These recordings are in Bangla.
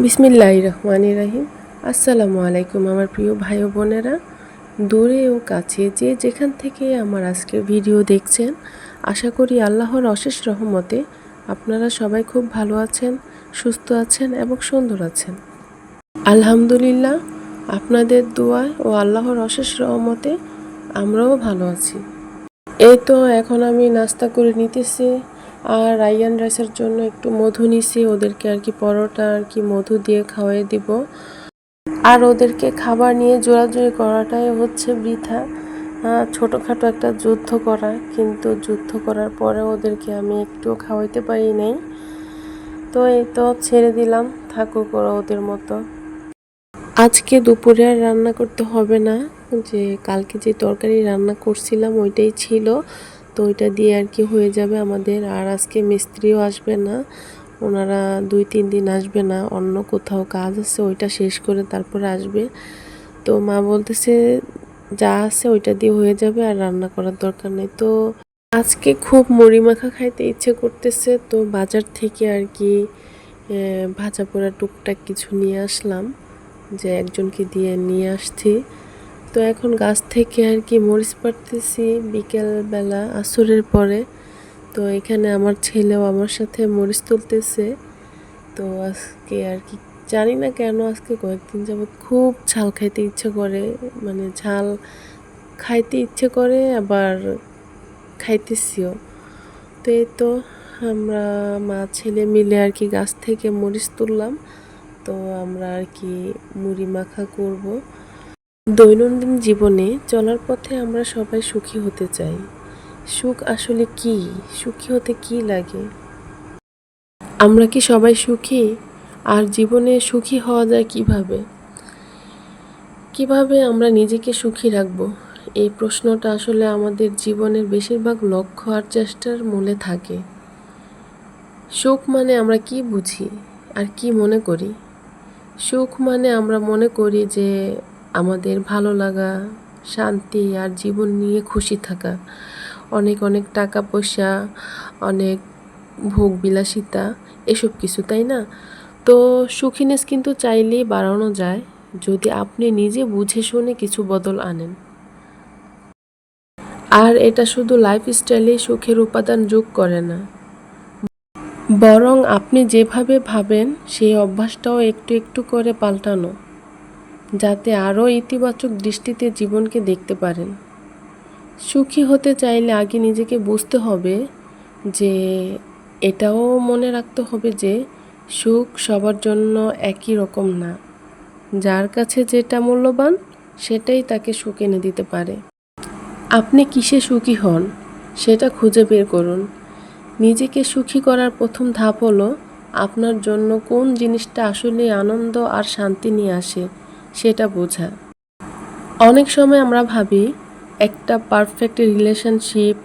বিসমিল্লাহির রহমানির রহিম। আসসালামু আলাইকুম আমার প্রিয় ভাই ও বোনেরা, দূরে ও কাছে যে যেখান থেকে আমার আজকের ভিডিও দেখছেন, আশা করি আল্লাহর অশেষ রহমতে আপনারা সবাই খুব ভালো আছেন, সুস্থ আছেন এবং সুন্দর আছেন। আলহামদুলিল্লাহ, আপনাদের দোয়া ও আল্লাহর অশেষ রহমতে আমরাও ভালো আছি। এই তো এখন আমি নাস্তা করে নিতেছি, আর রায়ান রাইসের জন্য একটু মধু নিছি। ওদেরকে আর কি পরোটা আর কি মধু দিয়ে খাওয়াই দিব। আর ওদেরকে খাবার নিয়ে জোরাজুরি করাটাই হচ্ছে বৃথা। ছোটোখাটো একটা যুদ্ধ করা, কিন্তু যুদ্ধ করার পরে ওদেরকে আমি একটুও খাওয়াইতে পারি নাই। তো এই তো ছেড়ে দিলাম, থাকুক ওরা ওদের মতো। আজকে দুপুরে আর রান্না করতে হবে না, যে কালকে যে তরকারি রান্না করছিলাম ওইটাই ছিল, তো ওইটা দিয়ে আর কি হয়ে যাবে আমাদের। আর আজকে মিস্ত্রিও আসবে না, ওনারা 2-3 দিন আসবে না, অন্য কোথাও কাজ আছে, ওইটা শেষ করে তারপরে আসবে। তো মা বলতেছে যা আছে ওইটা দিয়ে হয়ে যাবে, আর রান্না করার দরকার নেই। তো আজকে খুব মুড়ি মাখা খাইতে ইচ্ছে করতেছে, তো বাজার থেকে আর কি ভাজা পোড়া টুকটাক কিছু নিয়ে আসলাম, যে একজনকে দিয়ে নিয়ে আসছি। তো এখন গাছ থেকে আর কি মরিচ পাড়তেছি বিকেলবেলা আসরের পরে। তো এখানে আমার ছেলেও আমার সাথে মরিচ তুলতেছে। তো আজকে আর কি জানি না কেন আজকে কয়েকদিন যাবৎ খুব ঝাল খাইতে ইচ্ছে করে, মানে ঝাল খাইতে ইচ্ছে করে, আবার খাইতেছিও। তো এই তো আমরা মা ছেলে মিলে আর কি গাছ থেকে মরিচ তুললাম, তো আমরা আর কি মুড়ি মাখা করব। দৈনন্দিন জীবনে চলার পথে আমরা সবাই সুখী হতে চাই। সুখ আসলে কি? সুখী হতে কি লাগে? আমরা কি সবাই সুখী? আর জীবনে সুখী হওয়া যায় কিভাবে? কিভাবে আমরা নিজেকে সুখী রাখব? এই প্রশ্নটা আসলে আমাদের জীবনের বেশিরভাগ লক্ষ্য আর চেষ্টার মূলে থাকে। সুখ মানে আমরা কি বুঝি আর কি মনে করি? সুখ মানে আমরা মনে করি যে আমাদের ভালো লাগা, শান্তি আর জীবন নিয়ে খুশি থাকা, অনেক অনেক টাকা পয়সা, অনেক ভোগ বিলাসিতা, এসব কিছু, তাই না? তো সুখিনেস কিন্তু চাইলেই বাড়ানো যায়, যদি আপনি নিজে বুঝে শুনে কিছু বদল আনেন। আর এটা শুধু লাইফস্টাইলেই সুখের উপাদান যোগ করে না, বরং আপনি যেভাবে ভাবেন সেই অভ্যাসটাও একটু একটু করে পাল্টানো, যাতে আরও ইতিবাচক দৃষ্টিতে জীবনকে দেখতে পারেন। সুখী হতে চাইলে আগে নিজেকে বুঝতে হবে, যে এটাও মনে রাখতে হবে যে সুখ সবার জন্য একই রকম না। যার কাছে যেটা মূল্যবান সেটাই তাকে সুখ এনে দিতে পারে। আপনি কিসে সুখী হন সেটা খুঁজে বের করুন। নিজেকে সুখী করার প্রথম ধাপ হলো আপনার জন্য কোন জিনিসটা আসলে আনন্দ আর শান্তি নিয়ে আসে সেটা বোঝা। অনেক সময় আমরা ভাবি একটা পারফেক্ট রিলেশনশিপ,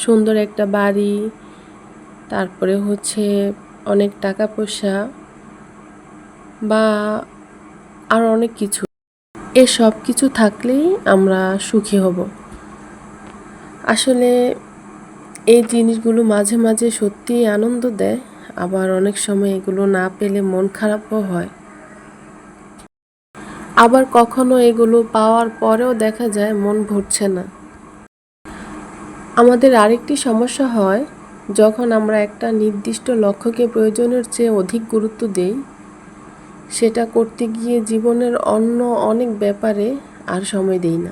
সুন্দর একটা বাড়ি, তারপরে হচ্ছে অনেক টাকা পয়সা বা আর অনেক কিছু, এসব কিছু থাকলেই আমরা সুখী হব। আসলে এই জিনিসগুলো মাঝে মাঝে সত্যিই আনন্দ দেয়, আবার অনেক সময় এগুলো না পেলে মন খারাপও হয়। আবার কখনো এগুলো পাওয়ার পরেও দেখা যায় মন ভরছে না। আমাদের আরেকটি সমস্যা হয় যখন আমরা একটা নির্দিষ্ট লক্ষ্যকে প্রয়োজনের চেয়ে অধিক গুরুত্ব দেই, সেটা করতে গিয়ে জীবনের অন্য অনেক ব্যাপারে আর সময় দেই না,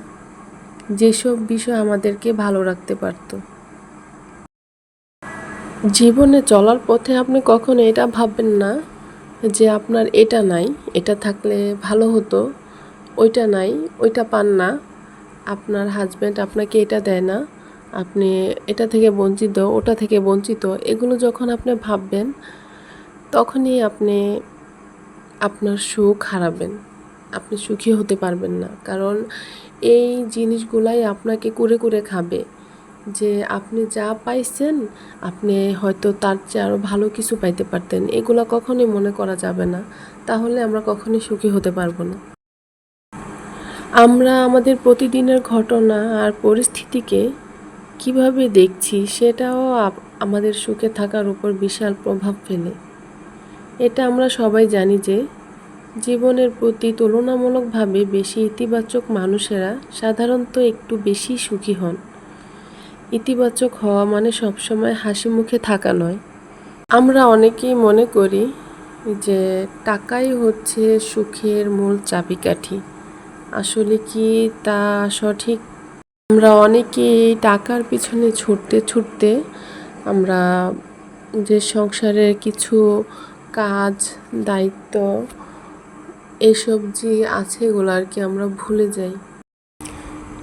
যেসব বিষয় আমাদেরকে ভালো রাখতে পারত। জীবনে চলার পথে আপনি কখনো এটা ভাববেন না যে আপনার এটা নাই, এটা থাকলে ভালো হতো, ওইটা নাই, ওইটা পান না, আপনার হাজব্যান্ড আপনাকে এটা দেয় না, আপনি এটা থেকে বঞ্চিত, ওটা থেকে বঞ্চিত। এগুলো যখন আপনি ভাববেন, তখনই আপনি আপনার সুখ হারাবেন, আপনি সুখী হতে পারবেন না। কারণ এই জিনিসগুলাই আপনাকে কুরে কুরে খাবে, যে আপনি যা পাইছেন আপনি হয়তো তার চেয়ে আরও ভালো কিছু পাইতে পারতেন। এগুলো কখনোই মনে করা যাবে না, তাহলে আমরা কখনোই সুখী হতে পারবো না। আমরা আমাদের প্রতিদিনের ঘটনা আর পরিস্থিতিকে কিভাবে দেখছি সেটাও আমাদের সুখে থাকার উপর বিশাল প্রভাব ফেলে। এটা আমরা সবাই জানি যে জীবনের প্রতি তুলনামূলকভাবে বেশি ইতিবাচক মানুষেরা সাধারণত একটু বেশি সুখী হন। ইতিবাচক হওয়া মানে সবসময় হাসি মুখে থাকা নয়। আমরা অনেকেই মনে করি যে টাকাই হচ্ছে সুখের মূল চাবিকাঠি। আসলে কি তা সঠিক? আমরা অনেকেই টাকার পিছনে ছুটতে ছুটতে আমরা যে সংসারের কিছু কাজ, দায়িত্ব এসব যে আছে এগুলো আর কি আমরা ভুলে যাই।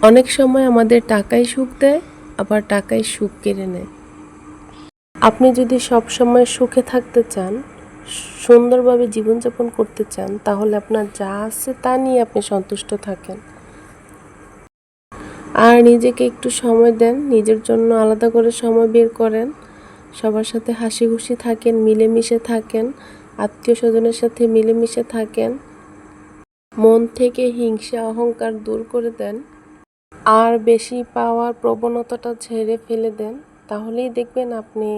অনেক সময় আমাদের টাকাই সুখ দেয়, আবার টাকাই সুখ কেড়ে নেয়। আপনি যদি সব সময় সুখে থাকতে চান, সুন্দরভাবে জীবনযাপন করতে চান, তাহলে আপনার যা আছে তা নিয়ে আপনি সন্তুষ্ট থাকেন। আর নিজেকে একটু সময় দেন, নিজের জন্য আলাদা করে সময় বের করেন। সবার সাথে হাসি খুশি থাকেন, মিলেমিশে থাকেন, আত্মীয় স্বজনের সাথে মিলেমিশে থাকেন। মন থেকে হিংসা অহংকার দূর করে দেন। আর বেশি পাওয়ার প্রবণতাটা ঝেড়ে ফেলে দেন, তাহলেই দেখবেন আপনি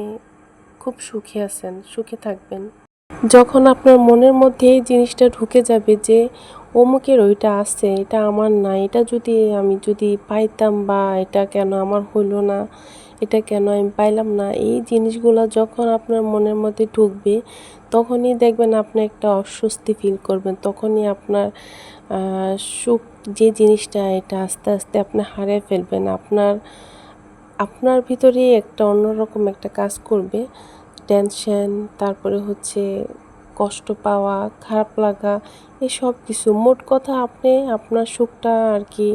খুব সুখী আছেন, সুখে থাকবেন। যখন আপনার মনের মধ্যে এই জিনিসটা ঢুকে যাবে যে অমুকের ওইটা আছে, এটা আমার না, এটা আমি যদি পাইতাম, বা এটা কেন আমার হইলো না, এটা কেন আমি পাইলাম না, এই জিনিসগুলো যখন আপনার মনের মধ্যে ঢুকবে তখনই দেখবেন আপনি একটা অস্বস্তি ফিল করবেন। তখনই আপনার সুখ যে জিনিসটা এটা আস্তে আস্তে আপনি হারিয়ে ফেলবেন। আপনার ভিতরেই একটা অন্যরকম একটা কাজ করবে, টেনশন, তারপরে হচ্ছে কষ্ট পাওয়া, খারাপ লাগা, এই সব কিছু। মোট কথা আপনি আপনার সুখটা আর কি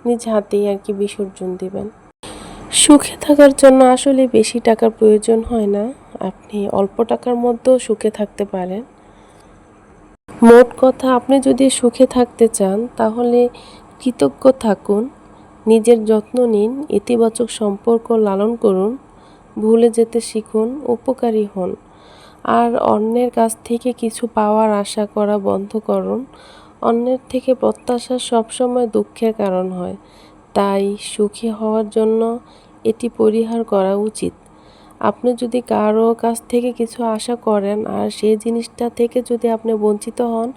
নিজ হাতেই আর কি বিসর্জন দিবেন। সুখে থাকার জন্য আসলে বেশি টাকার প্রয়োজন হয় না, আপনি অল্প টাকার মধ্যেও সুখে থাকতে পারেন। মোট কথা আপনি যদি সুখে থাকতে চান তাহলে কৃতজ্ঞ থাকুন, নিজের যত্ন নিন, ইতিবাচক সম্পর্ক লালন করুন, ভুলে যেতে শিখুন, উপকারী হন। আর অন্যের কাছ থেকে কিছু পাওয়ার আশা করা বন্ধ করুন। অন্যের থেকে প্রত্যাশা সবসময় দুঃখের কারণ হয়। তাই সুখী হওয়ার জন্য এটি পরিহার করা উচিত। আপনি যদি কারো কাছ থেকে কিছু আশা করেন আর সেই জিনিসটা থেকে যদি আপনি বঞ্চিত হন,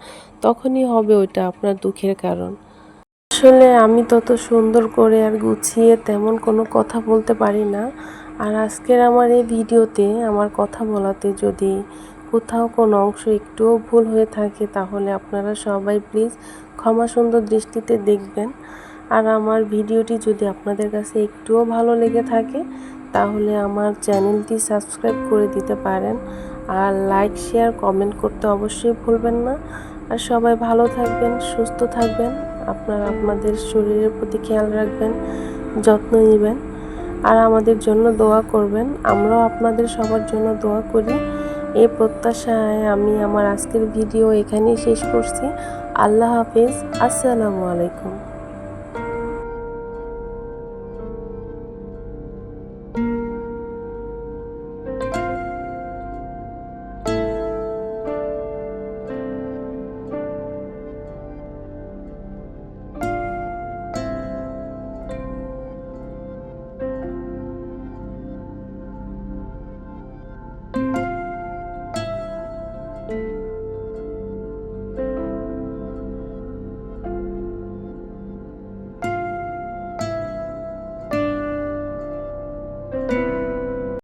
তখনই হবে ওইটা আপনার দুঃখের কারণ। আসলে আমি তত সুন্দর করে আর গুছিয়ে তেমন কোনো কথা বলতে পারি না। আর আজকের আমার এই ভিডিওতে আমার কথা বলাতে যদি কোথাও কোনো অংশ একটুও ভুল হয়ে থাকে, তাহলে আপনারা সবাই প্লিজ ক্ষমা সুন্দর দৃষ্টিতে দেখবেন। আর আমার ভিডিওটি যদি আপনাদের কাছে একটুও ভালো লেগে থাকে, তাহলে আমার চ্যানেলটি সাবস্ক্রাইব করে দিতে পারেন। আর লাইক, শেয়ার, কমেন্ট করতে অবশ্যই ভুলবেন না। আর সবাই ভালো থাকবেন, সুস্থ থাকবেন। আপনারা আপনাদের শরীরের প্রতি খেয়াল রাখবেন, যত্ন নেবেন, আর আমাদের জন্য দোয়া করবেন। আমরাও আপনাদের সবার জন্য দোয়া করি। এই প্রত্যাশায় আমি আমার আজকের ভিডিও এখানেই শেষ করছি। আল্লাহ হাফেজ। আসসালামু আলাইকুম।